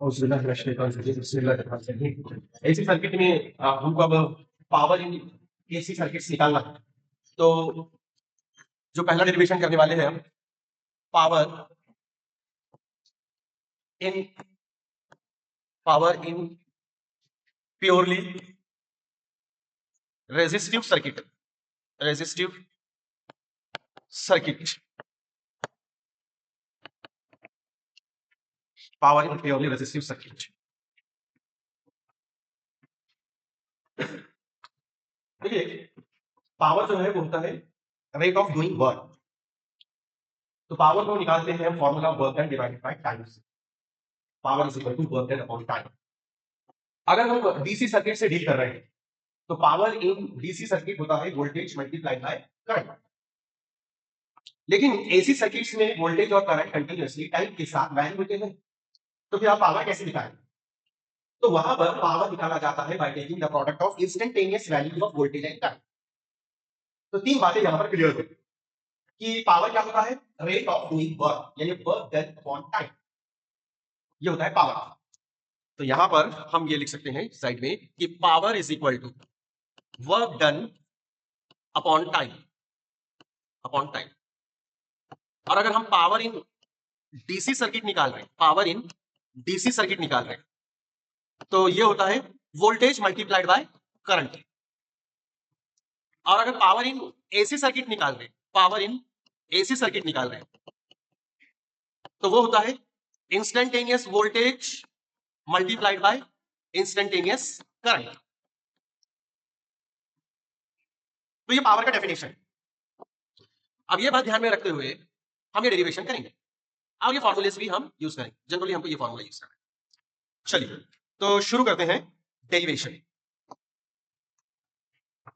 और ऐसी सर्किट में हमको अब पावर इन एसी सर्किट्स निकालना है। तो जो पहला डेरिवेशन करने वाले हैं हम, power in purely resistive circuit, resistive circuit, power in purely resistive circuit. देखिए, पावर जो है वो होता है रेट ऑफ डूइंग वर्क। तो पावर को निकालते हैं formula work done divided by time से। Power is equal to work done upon time. अगर हम डीसी सर्किट से डील कर रहे हैं तो पावर इन डीसी सर्किट होता है वोल्टेज मल्टीप्लाइड बाय करंट। लेकिन एसी सर्किट्स में वोल्टेज और करंट कंटिन्यूअसली टाइम के साथ वैरी होते हैं। तो फिर आप पावर कैसे निकालेंगे? तो वहां पर पावर निकाला जाता है by taking the product of instantaneous values of voltage and current. तो तीन बातें यहां पर क्लियर हो गई कि पावर क्या होता है, रेट ऑफ डूइंग वर्क, यानी वर्क डन अपॉन टाइम, ये होता है पावर। तो यहां पर हम ये लिख सकते हैं साइड में कि power is equal to work done upon time, upon time. और अगर हम पावर इन डीसी सर्किट निकाल रहे हैं, पावर इन डीसी सर्किट निकाल रहे हैं, तो ये होता है वोल्टेज मल्टीप्लाइड बाय करंट। और अगर पावर इन एसी सर्किट निकाल रहे हैं, पावर इन एसी सर्किट निकाल रहे हैं, तो वो होता है instantaneous voltage multiplied by instantaneous current. तो ये पावर का डेफिनेशन है। अब ये बात ध्यान में रखते हुए हम ये डेरिवेशन करेंगे। अब ये फॉर्मूलेस भी हम यूज करेंगे, जनरली हमको ये फॉर्मूला यूज करना है। चलिए तो शुरू करते हैं डेरिवेशन।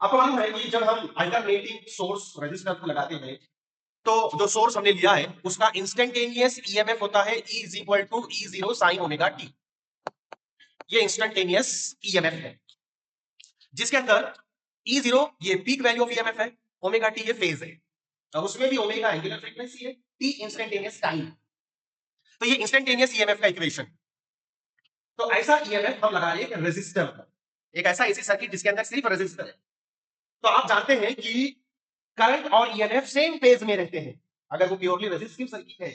आपको मालूम है कि जब हम अल्टरनेटिंग सोर्स रेजिस्टर को लगाते हैं तो जो सोर्स हमने लिया है उसका इंस्टेंटेनियस ईएमएफ होता है E is equal to E0 sine omega T. ये इंस्टेंटेनियस ईएमएफ है जिसके अंदर E0 ये पीक वैल्यू ऑफ ईएमएफ है, ओमेगा टी ये फेज है, और उसमें भी ओमेगा एंगुलर फ्रीक्वेंसी है, टी इंस्टेंटेनियस टाइम। तो ये इंस्टेंटेनियस ईएमएफ का इक्वेशन। तो ऐसा ईएमएफ हम लगा रहे हैं रेजिस्टर पर, एक ऐसा एसी सर्किट जिसके अंदर सिर्फ रेजिस्टर है। तो आप जानते हैं कि करंट और ईएमएफ सेम फेज में रहते हैं। अगर वो प्योरली रेजिस्टिव सर्किट है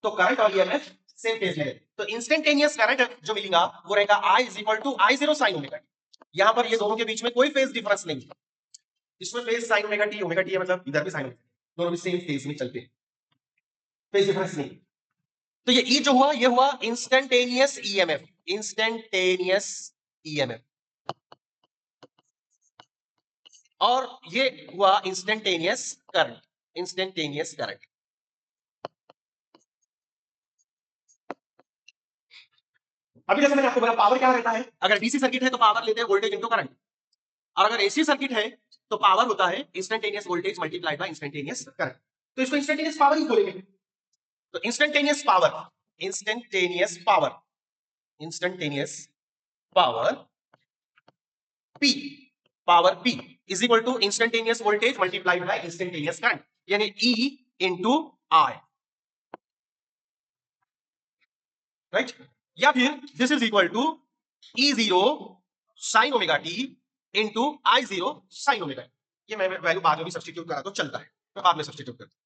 तो करंट और ईएमएफ सेम फेज में है। तो इंस्टेंटेनियस करंट जो मिलेगा वो रहेगा I is equal to I0 sine omega T. यहां पर ये दोनों के बीच में कोई फेज डिफरेंस नहीं है। इसमें फेज साइन ओमेगा टी है, मतलब इधर भी साइन ओमेगा, दोनों भी सेम फेज में चलते हैं, फेज डिफरेंस नहीं। तो ये E जो हुआ ये हुआ इंस्टेंटेनियस ईएमएफ, इंस्टेंटेनियस ईएमएफ, और ये हुआ इंस्टेंटेनियस करंट, इंस्टेंटेनियस करंट। अभी जैसे मैंने आपको बोला पावर क्या रहता है, अगर डीसी सर्किट है तो पावर लेते हैं वोल्टेज इनटू करंट, और अगर एसी सर्किट है तो पावर होता है instantaneous voltage multiplied by instantaneous current. तो इसको इंस्टेंटेनियस पावर ही बोलेंगे। तो instantaneous power, instantaneous power, instantaneous power P, power P is equal to instantaneous voltage multiplied by instantaneous current, यानी E इंटू I, राइट। या फिर this is equal to E0 sine omega T into I0 sine omega. ये मैं value बाद में भी substitute करा तो चलता है, मैं बाद में सब्स्टिट्यूट करता हूं।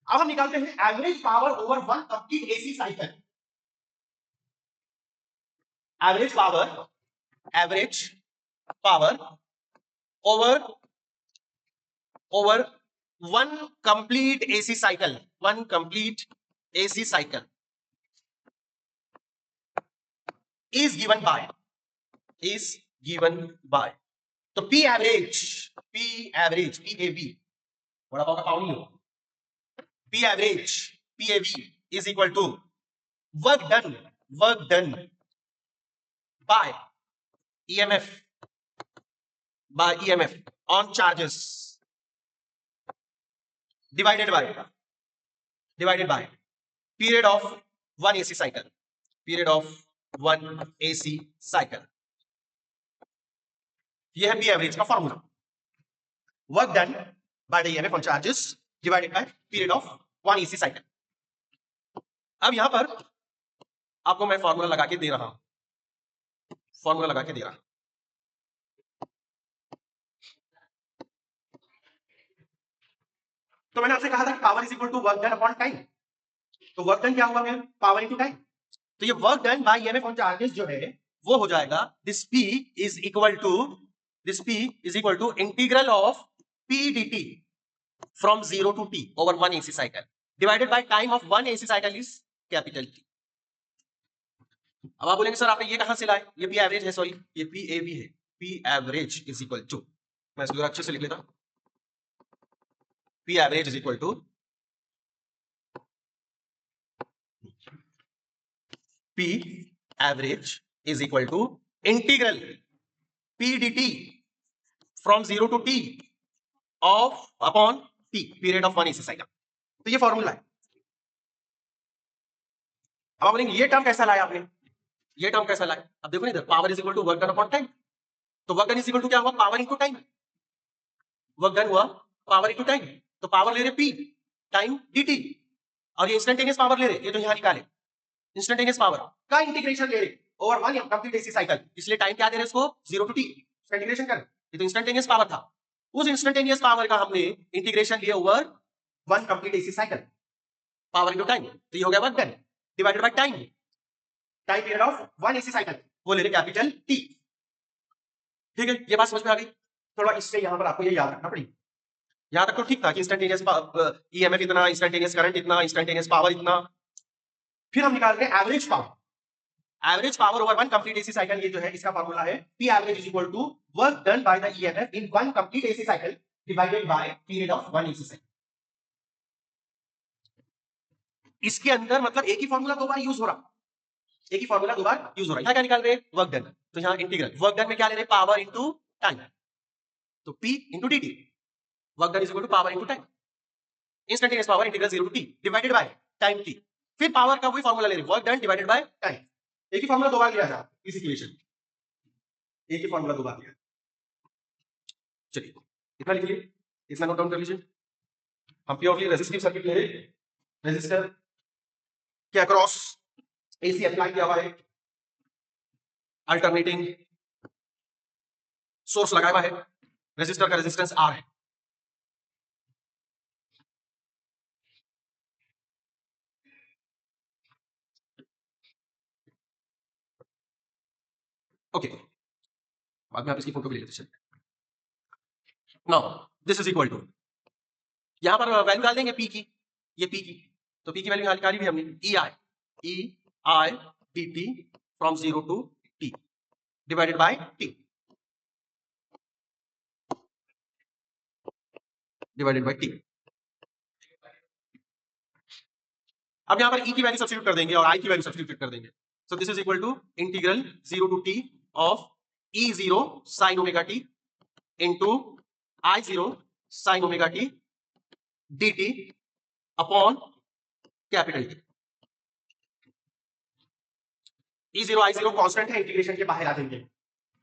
अब हम निकालते हैं average power over one complete AC cycle. Average power, average power over one complete AC cycle, one complete AC cycle is given by, is given by, तो P एवरेज, PAV, बड़ा पाव का पाव नहीं हो, P average, PAV is equal to work done by EMF, by EMF on charges divided by period of one AC cycle, period of one AC cycle। यह है P average का formula, work done by the EMF on charges divided by period of one AC cycle। अब यहां पर आपको मैं formula लगा के दे रहा हूं, फॉर्मूला लगा के दे रहा हूं। तो मैंने आपसे कहा था कि power is equal to work done upon time. तो वर्क डन क्या हुआ है? Power into time. तो ये work done by EMF on charges जो है वो हो जाएगा this P is equal to integral of P dt from 0 to t over 1 AC cycle divided by time of 1 AC cycle is capital T। अब आप बोलेंगे सर आपने ये कहां से लाए? ये P एवरेज है, सॉरी ये PAV है। P average is equal to, मैं इसको अच्छे से लिख लेता हूं, P average is equal to P average is equal to integral P dt from 0 to t of upon T period of 1 AC cycle। तो ये फॉर्मूला है। अब आप बोलेंगे ये टर्म कैसा लाया आपने? ये टर्म कैसा लाया? अब देखो इधर power is equal to work done upon time. तो work done is equal to क्या हुआ? Power into time. Work done हुआ पावर इनटू टाइम। तो पावर ले रहे P टाइम dt और ये इंस्टेंटेनियस पावर ले रहे, ये तो यहां निकाले इंस्टेंटेनियस पावर का इंटीग्रेशन ले रहे ओवर 1 कंप्लीट एसी साइकिल। इसलिए टाइम क्या दे रहे इसको? 0 टू t इंटीग्रेशन कर। ये तो इंस्टेंटेनियस पावर था, उस इंस्टेंटेनियस पावर का हमने इंटीग्रेशन लिया over 1 complete AC cycle, power into time. तो ये हो गया work done divided by time, time period of 1 AC cycle, वो ले रहे कैपिटल T। ठीक है, ये बात समझ में आ गई? थोड़ा इससे यहां पर आपको ये याद रखना पड़ेगा। यहां तक तो ठीक था कि इंस्टेंटेनियस ईएमएफ इतना, इंस्टेंटेनियस करंट इतना, इंस्टेंटेनियस पावर इतना। फिर हम निकाल रहे हैं average power. Average power over 1 complete AC cycle, ये जो है इसका फार्मूला है P average is equal to work done by the EMF in 1 complete AC cycle divided by period of 1 AC cycle. इसके अंदर मतलब एक ही फार्मूला दो बार यूज हो रहा, एक ही फार्मूला दो बार यूज हो रहा है। यहां क्या निकाल रहे हैं? Work done. तो यहां इंटीग्रल वर्क डन में क्या ले रहे हैं? Power into time. तो P into dt, work done is equal to power into time, instantaneous power integral 0 to t divided by time t। फिर पावर का वही फार्मूला ले रहे हैं, work done divided by time. एक ही फार्मूला दो बार लिया जा इस इक्वेशन, एक ही फार्मूला दो बार लिया। चलिए इतना लिख लीजिए, इतना नोट डाउन कर लीजिए। हम प्योरली रेजिस्टिव सर्किट ले रहे हैं, रेजिस्टर के अक्रॉस एसी अप्लाई किया हुआ है, अल्टरनेटिंग सोर्स लगाया हुआ है, रेजिस्टर का रेजिस्टेंस R है। ओके, बाद में आप इसकी फोटो भी ले लेते चलिए। Now this is equal to, यहां पर वैल्यू डाल देंगे P की, ये P की, तो P की वैल्यू निकाली भी हमने, EI dt from 0 to t divided by t divided by t। अब यहां पर E की वैल्यू सब्स्टिट्यूट कर देंगे और I की वैल्यू सब्स्टिट्यूट कर देंगे। So this is equal to integral 0 to t of E0 sin omega t into I0 sin omega t dt upon capital T। E0 I0 constant है, integration के बाहर आ जाएंगे।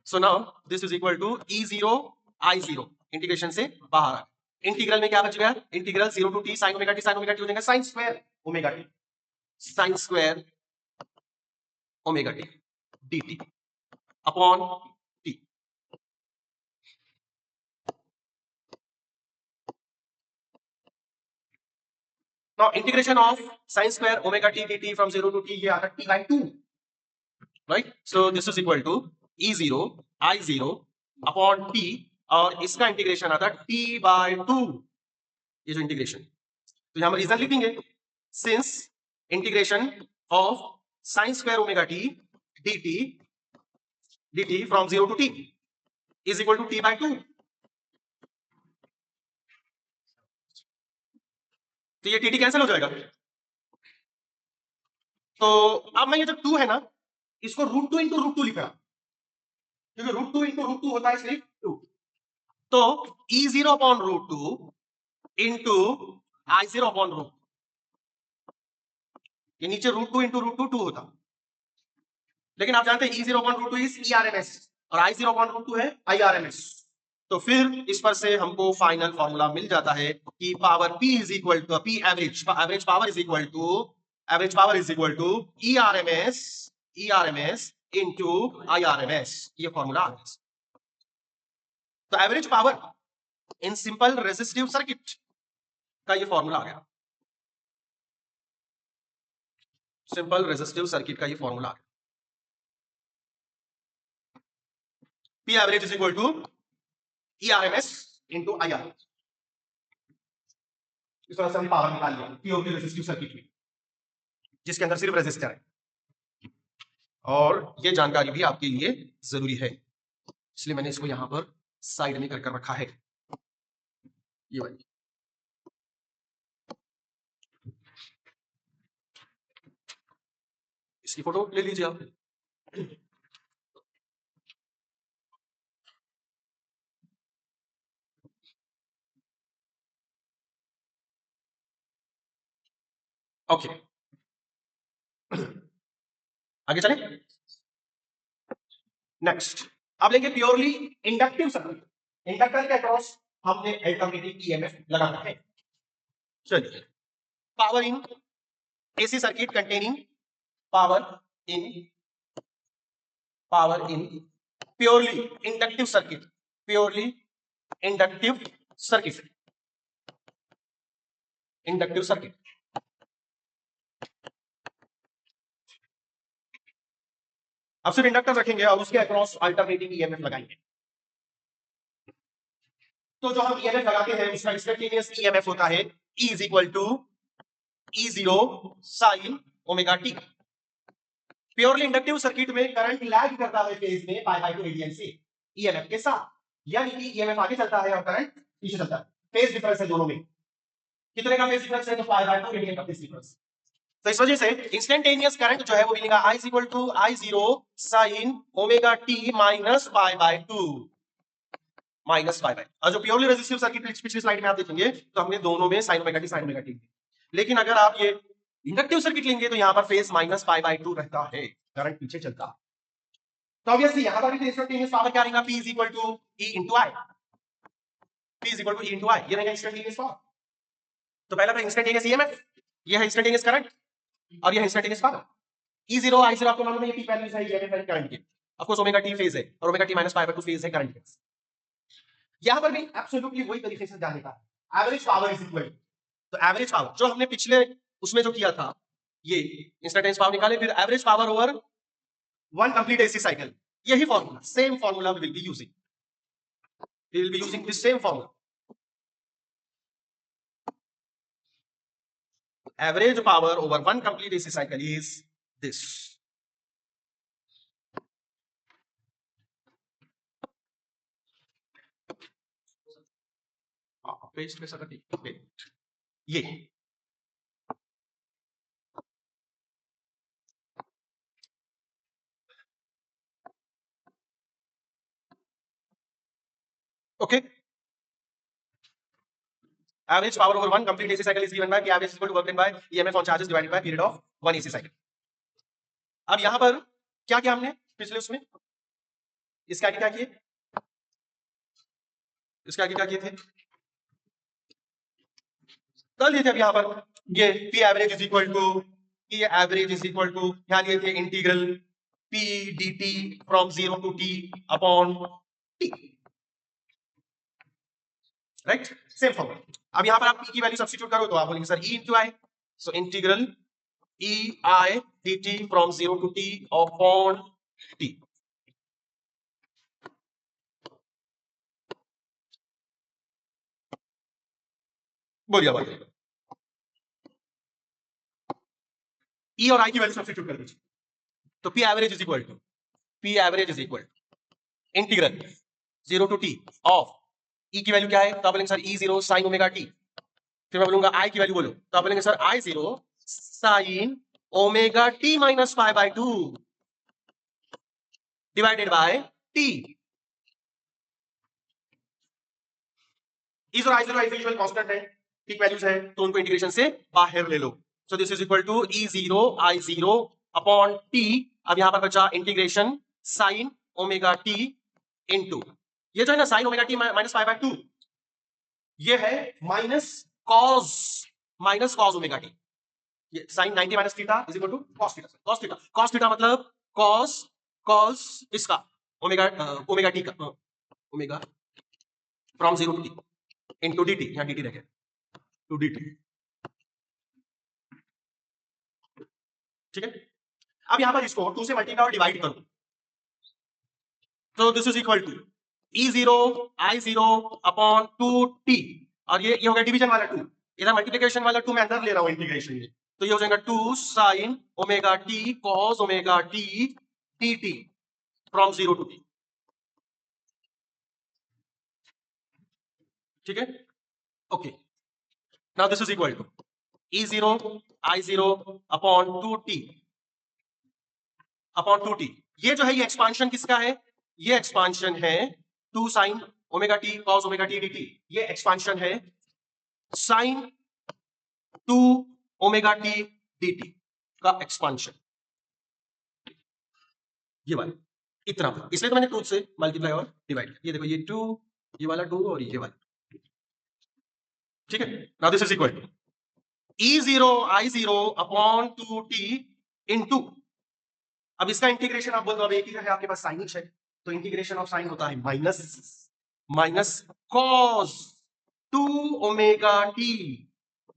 So now this is equal to E0 I0 integration से बाहर आ, integral में क्या बच गया? Integral 0 to t sin omega t हो जाएगा sin square omega t, sin square omega t dt upon t। Now integration of sin square omega t dt from 0 to t ये आता है t by 2, right? So this is equal to E0 I0 upon t और इसका integration आता है t by 2, ये जो integration, तो यहां हम रीजन लिखेंगे since integration of sin square omega t dt from 0 to t is equal to t by 2। तो ये टी कैंसिल हो जाएगा। तो अब मैं ये जो 2 है ना, इसको √2 इंटू √2 लिख रहा, क्योंकि √2 इंटू √2 होता है सिर्फ 2। तो E0 upon √2 into I0 upon √2, ये नीचे √2 इंटू √2 2 होता, लेकिन आप जानते हैं E0 अपॉन √2 इज ERMS और I0 अपॉन √2 है IRMS। तो फिर इस पर से हमको फाइनल फॉर्मूला मिल जाता है कि power P is equal to P average power is equal to average power is equal to ERMS into IRMS, ये फॉर्मूला आ गया। तो average power in simple resistive circuit का ये फॉर्मूला आ गया, सिंपल रेजिस्टिव सर्किट का ये फॉर्मूला आ गया। P average is equal to ERMS into IRMS। इस तरह से हम पावर निकाल लिया प्योर रेजिस्टिव सर्किट में, जिसके अंदर सिर्फ रेजिस्टर है, और ये जानकारी भी आपके लिए जरूरी है, इसलिए मैंने इसको यहां पर साइड में कर रखा है। ये वाली इसकी फोटो ले लीजिए आप। ओके, आगे चलें। नेक्स्ट अब लेंगे प्योरली इंडक्टिव सर्किट। इंडक्टर के अक्रॉस हमने अल्टरनेटिंग ईएमएफ लगाना है। चलिए, power in AC circuit containing power in purely inductive circuit, purely inductive circuit, inductive circuit. अब सिर्फ इंडक्टर रखेंगे और उसके अक्रॉस अल्टरनेटिंग ईएमएफ लगाएंगे। तो जो हम ईएमएफ लगाते हैं उसका इंस्टेंटेनियस ईएमएफ होता है E is equal to E0 sine omega t. Purely inductive circuit में करंट लैग करता है फेज में पाई बाय 2 रेडियन से ईएमएफ के साथ, यानी कि ईएमएफ आगे चलता है और करंट पीछे चलता है। फेज डिफरेंस है दोनों में, कितने का फेज डिफरेंस है? तो पाई बाय 2 रेडियन का फेज डिफरेंस। तो इस वजह से इंस्टेंटेनियस करंट जो है वो मिलेगा I is equal to I0 sine omega T minus pi by 2, minus pi by. और जो प्योरली रेजिस्टिव सर्किट पिछली स्लाइड में आप देखेंगे तो हमने दोनों में साइन ओमेगा टी। लेकिन अगर आप ये इंडक्टिव सर्किट लेंगे तो यहां पर फेज माइनस पाई बाय 2 रहता है, करंट पीछे चलता है। तो ऑब्वियसली यहां पर भी इंस्टेंटेनियस पावर क्या रहेगा? P is equal to E into I, P is equal to E into I, ये रहेगा इंस्टेंटेनियस पावर। तो पहला इंस्टेंटेनियस ईएमएफ, ये है इंस्टेंटेनियस करंट, और ये है इंस्टेंटेनियस पावर। E0 I0 आपको मालूम है, ये पीक वैल्यूज है ईएमएफ है करंट के। Of course omega T phase है और omega T minus pi by 2 phase है करंट के। यहां पर भी एब्सोल्युटली वही तरीके से जाने का, एवरेज पावर इज इक्वल, तो एवरेज पावर जो हमने पिछले उसमें जो किया था, ये इंस्टेंटेनियस पावर निकाले, फिर average power over one complete AC cycle, यही formula, same formula we will be using, we will be using this same formula. Average power over one complete AC cycle is this. Paste में सकते ये okay. Average power over one complete AC cycle is given by P average is equal to work done by EMF on charges divided by period of one AC cycle. अब यहां पर क्या किया हमने पिछले उसमें, इसके आगे क्या किए, इसके आगे क्या किए थे, कर लिए थे। अब यहां पर ये P average is equal to P average is equal to यहां लिए थे integral P dt from 0 to T upon T, right, same formula. अब यहां पर आप P की वैल्यू सब्स्टिट्यूट करो तो आप बोलेंगे sir E into I, so integral E I dt from 0 to T upon T। बढ़िया बढ़िया, E और I की वैल्यू सब्स्टिट्यूट कर दीजिए, तो P average is equal to integral 0 to T of E की वैल्यू क्या है, तो आप बोलेंगे sir E0 sin omega T. फिर मैं बोलूंगा I की वैल्यू बोलो, तो आप बोलेंगे sir I0 sin omega T minus pi by 2 divided by T। E0 I0 equal constant है, ठीक वैल्यूज है, तो उनको इंटीग्रेशन से बाहर ले लो। So this is equal to E0 I0 upon T। अब यहां पर बचा integration sin omega T into, ये जो है ना sin omega T minus pi by 2, ये है माइनस कॉस ओमेगा टी। ये sin 90 minus theta is equal to cos theta. cos theta मतलब cos इसका ओमेगा टी का omega from 0 to t into dt, यहां dt रह गया टू dt। ठीक है, अब यहां पर इसको 2 से मल्टीप्लाई और डिवाइड करो तो this is equal to E0 I0 upon 2t, और ये हो गया डिवीजन वाला 2, इधर मल्टीप्लिकेशन वाला 2 मैं अंदर ले रहा हूं इंटीग्रेशन में, तो ये हो जाएगा 2 sin omega t cos omega t dt from 0 to t। ठीक है, okay, now this is equal to E0 I0 upon 2t upon 2t। ये जो है ये एक्सपांशन किसका है? ये एक्सपांशन है 2 sin omega t cos omega t dt। ये एक्सपांशन है sin 2 ओमेगा t dt का एक्सपांशन, ये वाला इतना, इसलिए तो मैंने 2 से मल्टीप्लाई और डिवाइड। ये देखो ये 2, ये वाला 2 और ये वाला। ठीक है, now this is equal to E0 I0 upon 2t into, अब इसका इंटीग्रेशन आप बोल दो, अब एक ही है आपके पास साइन है, तो इंटीग्रेशन ऑफ साइन होता है माइनस कॉस 2 ओमेगा टी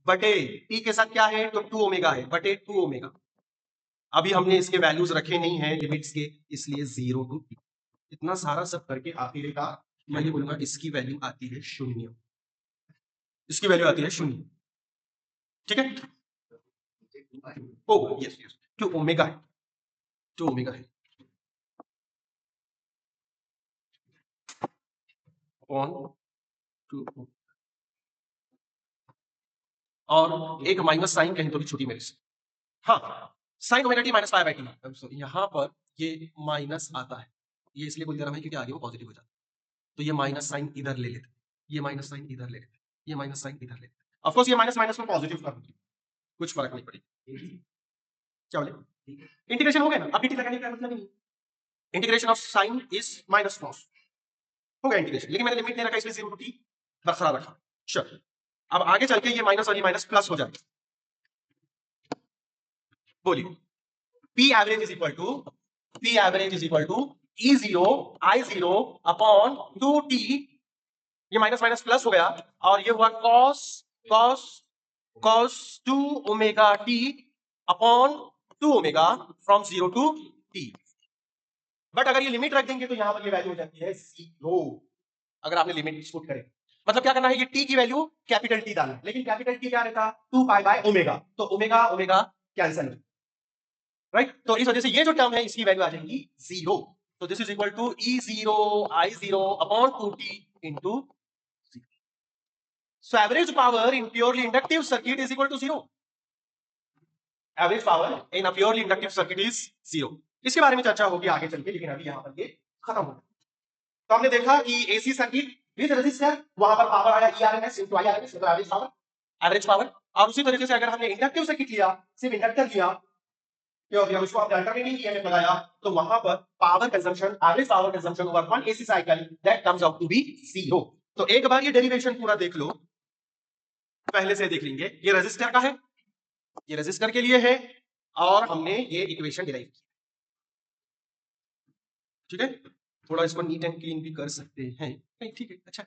बटे टी के साथ क्या है तो 2 ओमेगा है बटे 2 ओमेगा। अभी हमने इसके वैल्यूज रखे नहीं है लिमिट्स के, इसलिए 0 टू टी। इतना सारा सब करके आखिरकार मैं ये बोलूंगा इसकी वैल्यू आती है 0, इसकी वैल्यू आती है 0। ठीक है, ओ यस यस 2 ओमेगा है, 2 ओमेगा है ऑन 2, और एक माइनस साइन कहीं तो भी छुटी मेरे से। हाँ, sign omega T minus pi by T, यहां पर ये माइनस आता है, ये इसलिए बोल दे रहा हूं क्योंकि आगे वो पॉजिटिव हो जाता है, तो ये माइनस साइन इधर ले लेते, ये माइनस साइन इधर ले लेते, ये माइनस साइन इधर ले लेते। ऑफ कोर्स ये माइनस माइनस में पॉजिटिव कर दूंगी, कुछ फर्क नहीं पड़ेगा। क्या बोले, इंटीग्रेशन हो गया ना, अब dt लगाने का मतलब नहीं, integration of sine is minus cos हो गया इंटीग्रेशन, लेकिन मैंने लिमिट नहीं रखा इसलिए 0 टू t बरकरार रखा। चल अब आगे चल के ये माइनस और ये माइनस प्लस हो जाएगा। बोलिए P average is equal to E0 I0 upon 2t, ये माइनस माइनस प्लस हो गया और ये हुआ cos 2 omega t upon 2 omega from 0 to t। But अगर ये लिमिट रख देंगे तो यहां पर ये वैल्यू हो जाती है 0, अगर आपने लिमिट पुट करें। मतलब क्या करना है, ये t की वैल्यू कैपिटल T डालना, लेकिन कैपिटल T क्या रहता 2 पाई बाय ओमेगा, तो ओमेगा ओमेगा कैंसिल, राइट, तो इस वजह से ये जो टर्म है इसकी वैल्यू आ जाएगी 0। तो this is equal to E0 I0 upon 2t into 0। So average power in purely inductive circuit is equal to 0। Average power in a purely inductive circuit is 0। इसके बारे में चर्चा होगी आगे चल के, लेकिन अभी यहां पर ये खत्म हो गया। तो हमने देखा कि एसी सर्किट विद रेजिस्टर, वहां पर पावर आया ERMS इनटू IRMS, मतलब एवरेज पावर। और उसी तरीके से अगर हमने इंडक्टिव सर्किट लिया, सिर्फ इंडक्टर लिया, उसको आपने अल्टरनेटिंग ईएमएफ लगाया, तो वहां पर power consumption, average power consumption over one AC cycle that comes out to be 0। तो एक बार ये डेरिवेशन पूरा देख लो, पहले से देख लेंगे। ये रेजिस्टर का है, ये रेजिस्टर के लिए है, और हमने ये इक्वेशन डिराइव की। ठीक है, थोड़ा इसको नीट एंड क्लीन भी कर सकते हैं, नहीं ठीक है, अच्छा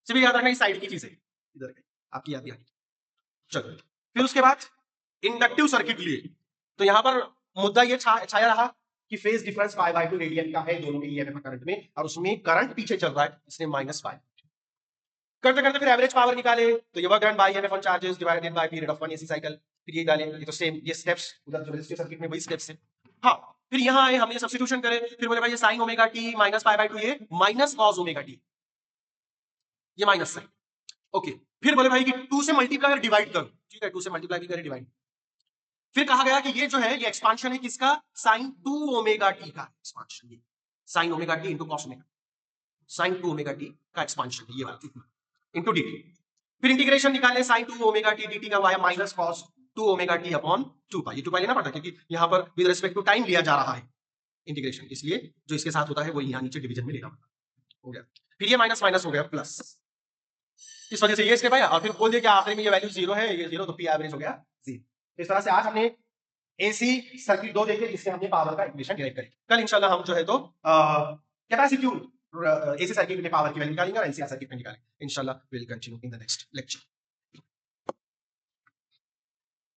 सिर्फ याद रखना इस साइड की चीज है, इधर आपकी याद नहीं। चलो फिर उसके बाद इंडक्टिव सर्किट लिए, तो यहां पर मुद्दा ये छाया रहा कि phase difference pi by 2 radian का है दोनों के ईएमएफ करंट में, और उसमें करंट पीछे चल रहा है इसलिए -5। करते करते फिर एवरेज पावर निकाले, तो ये work done by EMF on charges divided by period of one AC cycle. फिर ये डाले, ये तो सेम ये स्टेप्स उधर जो रेजिस्टिव सर्किट में वही स्टेप्स है। हाँ, फिर यहां आए, हमने सब्स्टिट्यूशन करे, फिर बोले भाई ये sin ओमेगा t -π/2, ये माइनस cos ओमेगा t, ये माइनस साइन, ओके। फिर बोले भाई कि 2 से मल्टीप्लाई और डिवाइड करो, ठीक है, 2 से मल्टीप्लाई भी करे डिवाइड। फिर कहा गया कि ये जो है ये एक्सपांशन है किसका, sin 2 ओमेगा टी का एक्सपांशन, ये sin omega T into cos omega, sin 2 omega T का एक्सपांशन, ये वाला इनटू dt। फिर इंटीग्रेशन निकाले sin 2 ओमेगा टी dt का via minus cos 2 omega T upon 2 पाई, ये 2 पाई लेना पड़ता है क्योंकि यहां पर विद रिस्पेक्ट टू टाइम लिया जा रहा है इंटीग्रेशन, इसलिए जो इसके साथ होता है वो यहां नीचे डिवीजन में लेना पड़ता है। हो गया, फिर ये माइनस माइनस हो गया प्लस, इस वजह से ये स्टेप आया, और फिर बोल दिया कि आखिर में ये वैल्यू 0 है, ये 0, तो पी एवरेज हो गया 0। इस तरह से आज हमने एसी सर्किट 2 देखे जिससे हमने पावर का इक्वेशन डिराइव करी। कल इंशाल्लाह हम जो है तो कैपेसिट्यूड एसी सर्किट में पावर की वैल्यू निकालेंगे और एलसीआर सर्किट में निकालेंगे। इंशाल्लाह will continue in the next lecture.